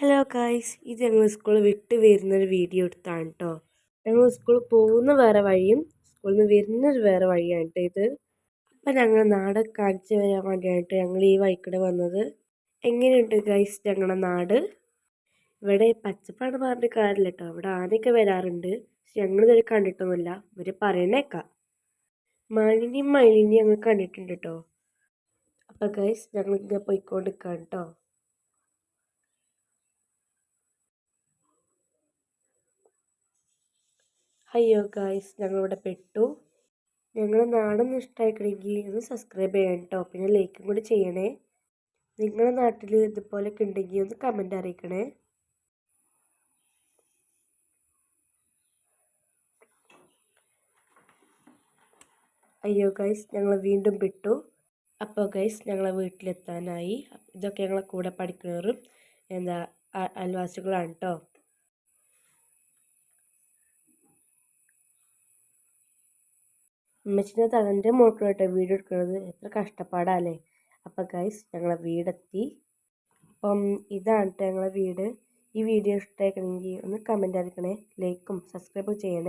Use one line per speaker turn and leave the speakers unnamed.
Hello guys, ഇത് ഞങ്ങൾ school വിട്ട് വരുന്നൊരു വീഡിയോ എടുത്താണ് കേട്ടോ. ഞങ്ങൾ സ്കൂളിൽ പോകുന്ന വേറെ വഴിയും സ്കൂളിൽ നിന്ന് വരുന്നൊരു വേറെ വഴിയാണ് കേട്ടോ ഇത്. അപ്പം ഞങ്ങൾ നാട് കാണിച്ചു വരാൻ വേണ്ടിയിട്ട് ഞങ്ങൾ ഈ വഴിക്കൂടെ വന്നത്. എങ്ങനെയുണ്ട് ഗായ്സ് ഞങ്ങളുടെ നാട്? ഇവിടെ പച്ചപ്പാണ് പറഞ്ഞിട്ട് കാര്യമില്ല കേട്ടോ. ഇവിടെ ആനയൊക്കെ വരാറുണ്ട്, പക്ഷെ ഞങ്ങളിതുവരെ കണ്ടിട്ടൊന്നുമില്ല. ഇവർ പറയണേക്കാം മാലിന്യം ഞങ്ങൾ കണ്ടിട്ടുണ്ട് കേട്ടോ. അപ്പം ഗായ്സ് ഞങ്ങൾ ഇങ്ങനെ പോയിക്കൊണ്ടിരിക്കുകയാണ് കേട്ടോ. അയ്യോ ഗായ്സ്, ഞങ്ങളിവിടെ പെട്ടു. ഞങ്ങളുടെ നാടൊന്ന് ഇഷ്ടമായിക്കണമെങ്കിൽ ഒന്ന് സബ്സ്ക്രൈബ് ചെയ്യണം കേട്ടോ. പിന്നെ ലൈക്കും കൂടി ചെയ്യണേ. നിങ്ങളുടെ നാട്ടിൽ ഇതുപോലൊക്കെ ഉണ്ടെങ്കിൽ ഒന്ന് കമൻ്റ് അറിയിക്കണേ. അയ്യോ ഗൈസ്, ഞങ്ങൾ വീണ്ടും വിട്ടു. അപ്പോൾ ഗൈസ് ഞങ്ങളെ വീട്ടിലെത്താനായി. ഇതൊക്കെ ഞങ്ങളെ കൂടെ പഠിക്കുന്നവരും അയൽവാസികളാണ് കേട്ടോ. ഉമ്മച്ചിൻ്റെ തലൻ്റെ മോട്ടിലായിട്ട് വീഡിയോ എടുക്കുന്നത് എത്ര കഷ്ടപ്പാടല്ലേ. അപ്പോൾ ഗൈസ് ഞങ്ങളെ വീടെത്തി. അപ്പം ഇതാണ് കേട്ടോ ഞങ്ങളെ വീട്. ഈ വീഡിയോ ഇഷ്ടമായിക്കണമെങ്കിൽ ഒന്ന് കമൻ്റ് അറിയിക്കണേ, ലൈക്കും സബ്സ്ക്രൈബും ചെയ്യണേ.